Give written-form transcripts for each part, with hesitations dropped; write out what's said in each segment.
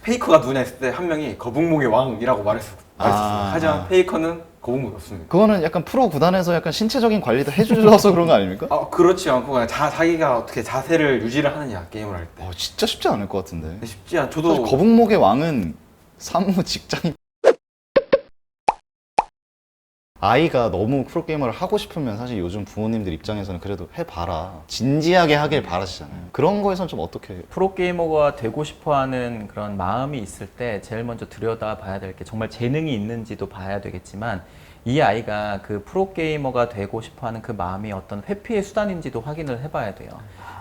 페이커가 누구냐 했을 때 한 명이 거북목의 왕이라고 말했었어요. 하지만 페이커는 거북목이 없습니다. 그거는 약간 프로 구단에서 약간 신체적인 관리도 해주셔서 그런 거 아닙니까? 그렇지 않고 그냥 자기가 어떻게 자세를 유지를 하느냐 게임을 할 때. 진짜 쉽지 않을 것 같은데. 쉽지 않. 사실 저도 거북목의 왕은 사무 직장인. 아이가 너무 프로게이머를 하고 싶으면 사실 요즘 부모님들 입장에서는 그래도 해봐라, 진지하게 하길 바라시잖아요. 그런 거에선 좀 어떻게? 프로게이머가 되고 싶어하는 그런 마음이 있을 때 제일 먼저 들여다봐야 될 게 정말 재능이 있는지도 봐야 되겠지만 이 아이가 그 프로게이머가 되고 싶어하는 그 마음이 어떤 회피의 수단인지도 확인을 해봐야 돼요.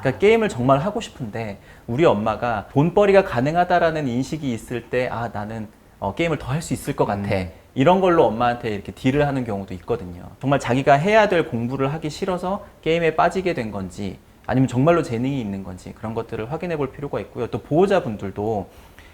그러니까 게임을 정말 하고 싶은데 우리 엄마가 돈벌이가 가능하다라는 인식이 있을 때 나는 게임을 더 할 수 있을 것 같아. 이런 걸로 엄마한테 이렇게 딜을 하는 경우도 있거든요. 정말 자기가 해야 될 공부를 하기 싫어서 게임에 빠지게 된 건지 아니면 정말로 재능이 있는 건지 그런 것들을 확인해 볼 필요가 있고요. 또 보호자분들도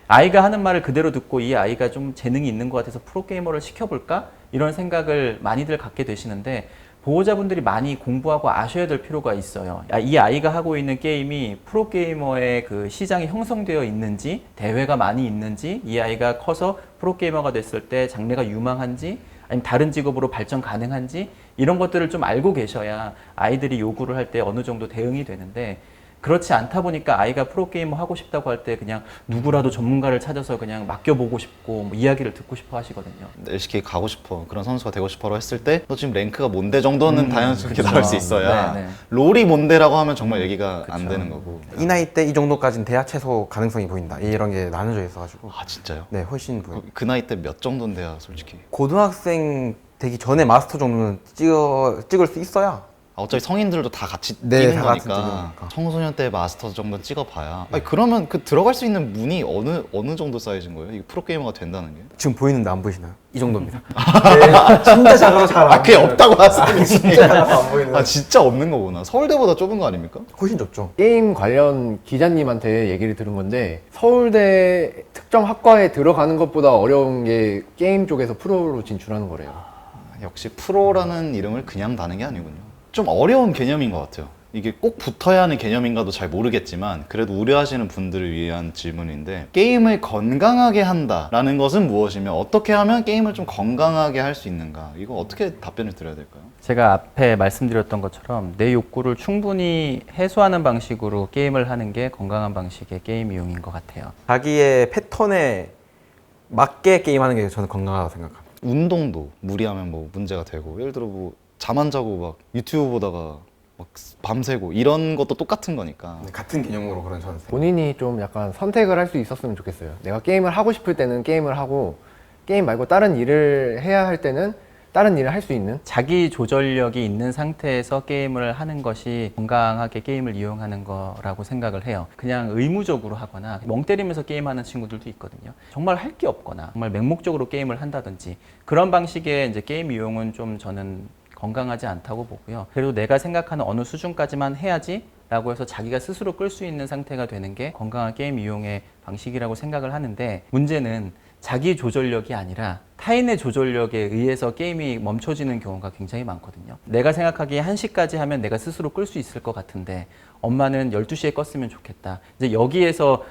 아이가 하는 말을 그대로 듣고 이 아이가 좀 재능이 있는 것 같아서 프로게이머를 시켜볼까? 이런 생각을 많이들 갖게 되시는데 보호자분들이 많이 공부하고 아셔야 될 필요가 있어요. 이 아이가 하고 있는 게임이 프로게이머의 그 시장이 형성되어 있는지, 대회가 많이 있는지, 이 아이가 커서 프로게이머가 됐을 때 장래가 유망한지, 아니면 다른 직업으로 발전 가능한지 이런 것들을 좀 알고 계셔야 아이들이 요구를 할 때 어느 정도 대응이 되는데 그렇지 않다 보니까 아이가 프로게이머 하고 싶다고 할 때 그냥 누구라도 전문가를 찾아서 그냥 맡겨보고 싶고 뭐 이야기를 듣고 싶어 하시거든요. LCK 가고 싶어, 그런 선수가 되고 싶어라고 했을 때 너 지금 랭크가 뭔데 정도는 당연스럽게 나올 수 있어야 네, 네. 롤이 뭔데라고 하면 정말 얘기가 안 그쵸. 되는 거고. 이 나이 때 이 정도까지는 대학 최소 가능성이 보인다. 이런 게 나눠져 있어가지고. 진짜요? 네, 훨씬 보여요. 그 나이 때 몇 정도는 돼야 솔직히? 고등학생 되기 전에 마스터 정도는 찍을 수 있어야. 어차피 성인들도 다 같이 네, 뛰는 다 같이 거니까 뛰니까. 청소년 때 마스터 정도는 찍어봐야. 아니, 그러면 그 들어갈 수 있는 문이 어느 정도 사이즈인 거예요? 이게 프로게이머가 된다는 게? 지금 보이는데 안 보이시나요? 이 정도입니다. 네, 진짜 작아서 잘안 그게 없다고 하세요. 진짜 작아서 안 보이는. 진짜 없는 거구나. 서울대보다 좁은 거 아닙니까? 훨씬 좁죠. 게임 관련 기자님한테 얘기를 들은 건데 서울대 특정 학과에 들어가는 것보다 어려운 게 게임 쪽에서 프로로 진출하는 거래요. 역시 프로라는 이름을 그냥 다는 게 아니군요. 좀 어려운 개념인 것 같아요. 이게 꼭 붙어야 하는 개념인가도 잘 모르겠지만 그래도 우려하시는 분들을 위한 질문인데, 게임을 건강하게 한다라는 것은 무엇이며 어떻게 하면 게임을 좀 건강하게 할 수 있는가, 이거 어떻게 답변을 드려야 될까요? 제가 앞에 말씀드렸던 것처럼 내 욕구를 충분히 해소하는 방식으로 게임을 하는 게 건강한 방식의 게임 이용인 것 같아요. 자기의 패턴에 맞게 게임하는 게 저는 건강하다고 생각합니다. 운동도 무리하면 뭐 문제가 되고, 예를 들어 뭐 잠 안 자고 막 유튜브 보다가 막 밤새고 이런 것도 똑같은 거니까. 같은 개념으로 그런 저는 생각. 본인이 좀 약간 선택을 할 수 있었으면 좋겠어요. 내가 게임을 하고 싶을 때는 게임을 하고 게임 말고 다른 일을 해야 할 때는 다른 일을 할 수 있는. 자기 조절력이 있는 상태에서 게임을 하는 것이 건강하게 게임을 이용하는 거라고 생각을 해요. 그냥 의무적으로 하거나 멍 때리면서 게임하는 친구들도 있거든요. 정말 할 게 없거나 정말 맹목적으로 게임을 한다든지 그런 방식의 이제 게임 이용은 좀 저는 건강하지 않다고 보고요. 그래도 내가 생각하는 어느 수준까지만 해야지 라고 해서 자기가 스스로 끌 수 있는 상태가 되는 게 건강한 게임 이용의 방식이라고 생각을 하는데, 문제는 자기 조절력이 아니라 타인의 조절력에 의해서 게임이 멈춰지는 경우가 굉장히 많거든요. 내가 생각하기에 1시까지 하면 내가 스스로 끌 수 있을 것 같은데 엄마는 12시에 껐으면 좋겠다. 이제 여기에서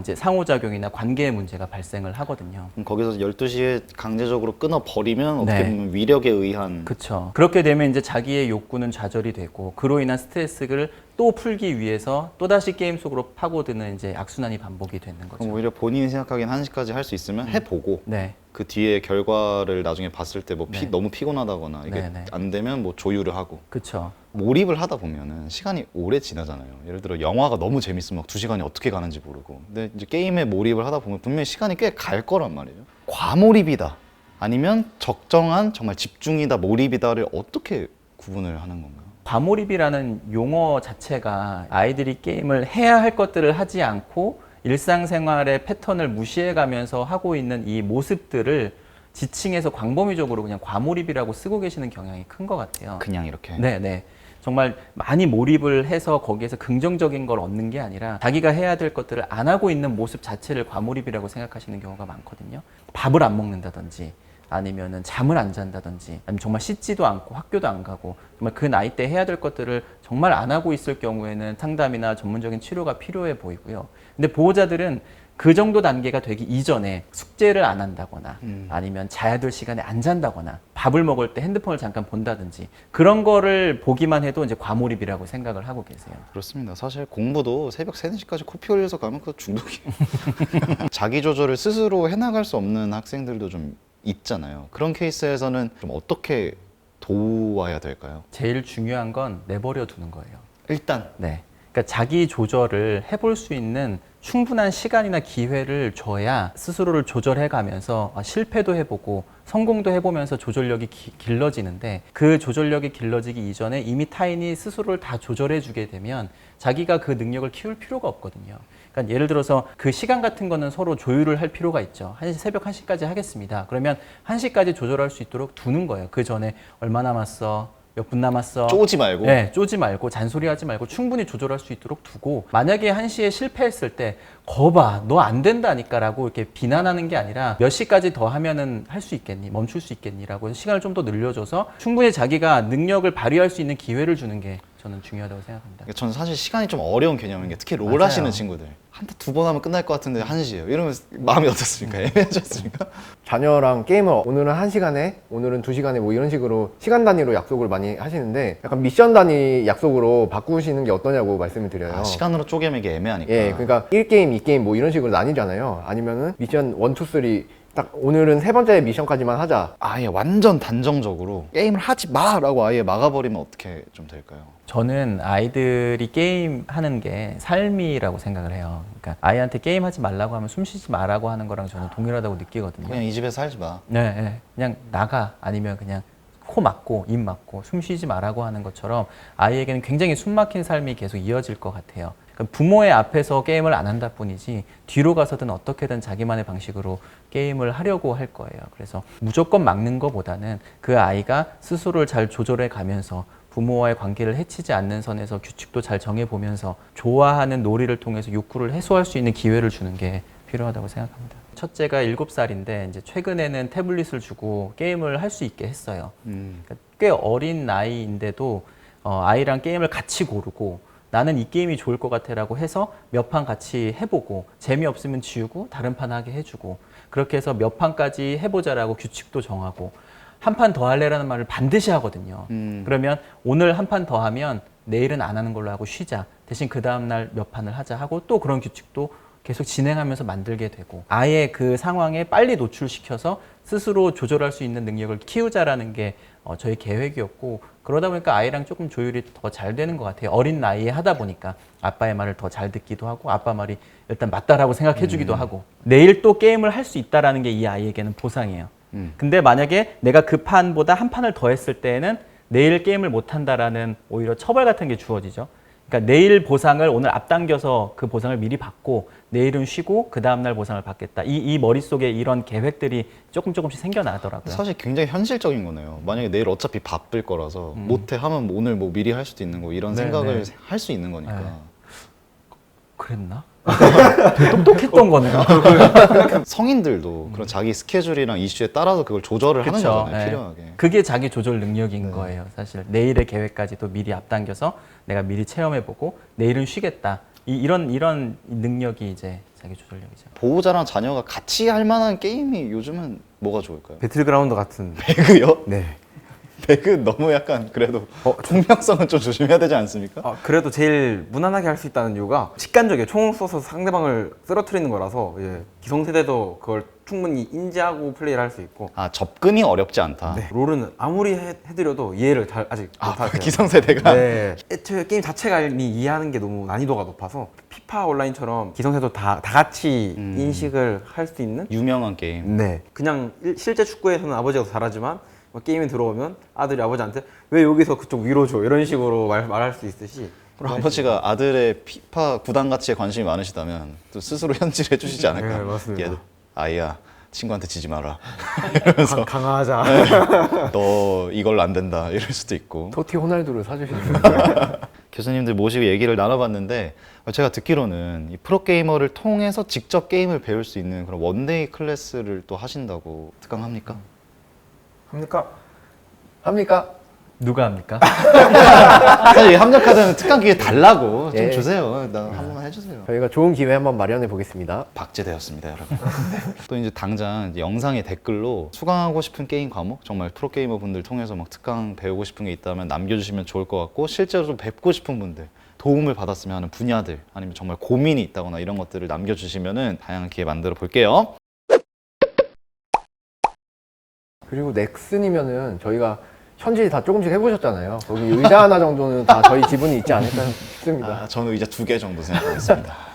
이제 상호작용이나 관계의 문제가 발생을 하거든요. 그럼 거기서 12시에 강제적으로 끊어버리면 어떻게 네. 보면 위력에 의한. 그렇죠. 그렇게 되면 이제 자기의 욕구는 좌절이 되고 그로 인한 스트레스를 또 풀기 위해서 또다시 게임 속으로 파고드는 이제 악순환이 반복이 되는 거죠. 그럼 오히려 본인이 생각하기엔 1시까지 할 수 있으면 해보고 네. 그 뒤에 결과를 나중에 봤을 때 뭐 네. 너무 피곤하다거나 이게 네. 안 되면 뭐 조율을 하고. 그렇죠. 몰입을 하다 보면은 시간이 오래 지나잖아요. 예를 들어 영화가 너무 재밌으면 막 2시간이 어떻게 가는지 모르고. 근데 이제 게임에 몰입을 하다 보면 분명히 시간이 꽤 갈 거란 말이에요. 과몰입이다 아니면 적정한 정말 집중이다, 몰입이다를 어떻게 구분을 하는 건가요? 과몰입이라는 용어 자체가 아이들이 게임을 해야 할 것들을 하지 않고 일상생활의 패턴을 무시해가면서 하고 있는 이 모습들을 지칭해서 광범위적으로 그냥 과몰입이라고 쓰고 계시는 경향이 큰 것 같아요. 그냥 이렇게. 네. 정말 많이 몰입을 해서 거기에서 긍정적인 걸 얻는 게 아니라 자기가 해야 될 것들을 안 하고 있는 모습 자체를 과몰입이라고 생각하시는 경우가 많거든요. 밥을 안 먹는다든지 아니면은 잠을 안 잔다든지 아니면 정말 씻지도 않고 학교도 안 가고 정말 그 나이 때 해야 될 것들을 정말 안 하고 있을 경우에는 상담이나 전문적인 치료가 필요해 보이고요. 근데 보호자들은 그 정도 단계가 되기 이전에 숙제를 안 한다거나 음. 아니면 자야 될 시간에 안 잔다거나 밥을 먹을 때 핸드폰을 잠깐 본다든지 그런 거를 보기만 해도 이제 과몰입이라고 생각을 하고 계세요. 그렇습니다. 사실 공부도 새벽 3, 4시까지 코피 흘려서 가면 그거 중독이에요. 자기 조절을 스스로 해나갈 수 없는 학생들도 좀 있잖아요. 그런 케이스에서는 좀 어떻게 도와야 될까요? 제일 중요한 건 내버려 두는 거예요. 일단 네. 그러니까 자기 조절을 해볼 수 있는 충분한 시간이나 기회를 줘야 스스로를 조절해 가면서 실패도 해보고 성공도 해보면서 조절력이 길러지는데 그 조절력이 길러지기 이전에 이미 타인이 스스로를 다 조절해 주게 되면 자기가 그 능력을 키울 필요가 없거든요. 그러니까 예를 들어서 그 시간 같은 거는 서로 조율을 할 필요가 있죠. 새벽 1시까지 하겠습니다. 그러면 1시까지 조절할 수 있도록 두는 거예요. 그 전에 얼마 남았어? 몇 분 남았어? 쪼지 말고. 네, 쪼지 말고 잔소리하지 말고 충분히 조절할 수 있도록 두고 만약에 1시에 실패했을 때 거봐 너 안 된다니까 라고 이렇게 비난하는 게 아니라 몇 시까지 더 하면은 할 수 있겠니? 멈출 수 있겠니? 라고 시간을 좀 더 늘려줘서 충분히 자기가 능력을 발휘할 수 있는 기회를 주는 게 저는 중요하다고 생각합니다. 저는 사실 시간이 좀 어려운 개념인 게 특히 롤 맞아요. 하시는 친구들 한타 2번 하면 끝날 것 같은데 1시에요. 이러면 마음이 어떻습니까? 애매하셨습니까? 자녀랑 게임을 오늘은 1시간에 오늘은 2시간에 뭐 이런 식으로 시간 단위로 약속을 많이 하시는데 약간 미션 단위 약속으로 바꾸시는 게 어떠냐고 말씀을 드려요. 아, 시간으로 쪼개매기 애매하니까. 예, 그러니까 1게임, 2게임 뭐 이런 식으로 나뉘잖아요. 아니면은 미션 1, 2, 3 딱 오늘은 3번째 미션까지만 하자. 아예 완전 단정적으로 게임을 하지 마라고 아예 막아버리면 어떻게 좀 될까요? 저는 아이들이 게임 하는 게 삶이라고 생각을 해요. 그러니까 아이한테 게임 하지 말라고 하면 숨 쉬지 마라고 하는 거랑 저는 동일하다고 느끼거든요. 그냥 이 집에서 살지 마. 네, 네. 그냥 나가 아니면 그냥 코 막고 입 막고 숨 쉬지 말라고 하는 것처럼 아이에게는 굉장히 숨 막힌 삶이 계속 이어질 것 같아요. 그러니까 부모의 앞에서 게임을 안 한다 뿐이지 뒤로 가서든 어떻게든 자기만의 방식으로 게임을 하려고 할 거예요. 그래서 무조건 막는 것보다는 그 아이가 스스로를 잘 조절해 가면서 부모와의 관계를 해치지 않는 선에서 규칙도 잘 정해보면서 좋아하는 놀이를 통해서 욕구를 해소할 수 있는 기회를 주는 게 필요하다고 생각합니다. 첫째가 7살인데 이제 최근에는 태블릿을 주고 게임을 할 수 있게 했어요. 그러니까 꽤 어린 나이인데도 아이랑 게임을 같이 고르고 나는 이 게임이 좋을 것 같아라고 해서 몇 판 같이 해보고 재미없으면 지우고 다른 판 하게 해주고 그렇게 해서 몇 판까지 해보자라고 규칙도 정하고 한 판 더 할래라는 말을 반드시 하거든요. 그러면 오늘 한 판 더 하면 내일은 안 하는 걸로 하고 쉬자. 대신 그 다음날 몇 판을 하자 하고 또 그런 규칙도 계속 진행하면서 만들게 되고 아예 그 상황에 빨리 노출시켜서 스스로 조절할 수 있는 능력을 키우자라는 게 저희 계획이었고 그러다 보니까 아이랑 조금 조율이 더 잘 되는 것 같아요. 어린 나이에 하다 보니까 아빠의 말을 더 잘 듣기도 하고 아빠 말이 일단 맞다라고 생각해 주기도 하고 내일 또 게임을 할 수 있다라는 게 이 아이에게는 보상이에요. 근데 만약에 내가 그 판보다 한 판을 더 했을 때에는 내일 게임을 못 한다라는 오히려 처벌 같은 게 주어지죠. 그러니까 내일 보상을 오늘 앞당겨서 그 보상을 미리 받고 내일은 쉬고 그 다음날 보상을 받겠다. 이 머릿속에 이런 계획들이 조금씩 생겨나더라고요. 사실 굉장히 현실적인 거네요. 만약에 내일 어차피 바쁠 거라서 못해 하면 오늘 뭐 미리 할 수도 있는 거 이런 네, 생각을 네. 할 수 있는 거니까. 네. 그랬나? 되게 똑똑했던 거네요. 성인들도 그런 자기 스케줄이랑 이슈에 따라서 그걸 조절을 하는 그쵸. 거잖아요. 네. 필요하게. 그게 자기 조절 능력인 거예요. 사실 내일의 계획까지도 미리 앞당겨서 내가 미리 체험해보고 내일은 쉬겠다. 이런 능력이 이제 자기 조절력이죠. 보호자랑 자녀가 같이 할 만한 게임이 요즘은 뭐가 좋을까요? 배틀그라운드 같은. 배그요? 네. 배그 너무 약간 그래도 총명성은 좀 조심해야 되지 않습니까? 그래도 제일 무난하게 할 수 있다는 이유가 직관적이에요. 총을 쏘서 상대방을 쓰러뜨리는 거라서 기성세대도 그걸 충분히 인지하고 플레이를 할 수 있고 아, 접근이 어렵지 않다. 롤은 아무리 해드려도 이해를 잘 아직 못하세요. 기성세대가? 네. 애초에 게임 자체가 이미 이해하는 게 너무 난이도가 높아서 피파 온라인처럼 기성세대도 다 같이 인식을 할 수 있는 유명한 게임. 네. 그냥 실제 축구에서는 아버지가 더 잘하지만 게임에 들어오면 아들이 아버지한테 왜 여기서 그쪽 위로 줘 이런 식으로 말할 수 있듯이 그럼 아버지가 아들의 피파 구단 가치에 관심이 많으시다면 또 스스로 현질해 주시지 않을까? 네, 맞습니다. 얘도, 아이야 친구한테 지지 마라. 강화하자. 너 이걸로 안 된다 이럴 수도 있고. 토티 호날두를 사주시는 거예요. 교수님들 모시고 얘기를 나눠봤는데 제가 듣기로는 이 프로게이머를 통해서 직접 게임을 배울 수 있는 그런 원데이 클래스를 또 하신다고 특강합니까? 합니까? 합니까? 누가 합니까? 사실 이 합력카드는 특강 기회 달라고 좀 예. 주세요. 나 한 번만 해주세요. 저희가 좋은 기회 한번 마련해 보겠습니다. 박제되었습니다, 여러분. 또 이제 당장 이제 영상의 댓글로 수강하고 싶은 게임 과목, 정말 프로게이머 분들 통해서 막 특강 배우고 싶은 게 있다면 남겨주시면 좋을 것 같고, 실제로 좀 뵙고 싶은 분들, 도움을 받았으면 하는 분야들, 아니면 정말 고민이 있다거나 이런 것들을 남겨주시면은 다양한 기회 만들어 볼게요. 그리고 넥슨이면은 저희가 현질 다 조금씩 해보셨잖아요. 거기 의자 하나 정도는 다 저희 지분이 있지 않을까 싶습니다. 저는 의자 2개 정도 생각하고 있습니다.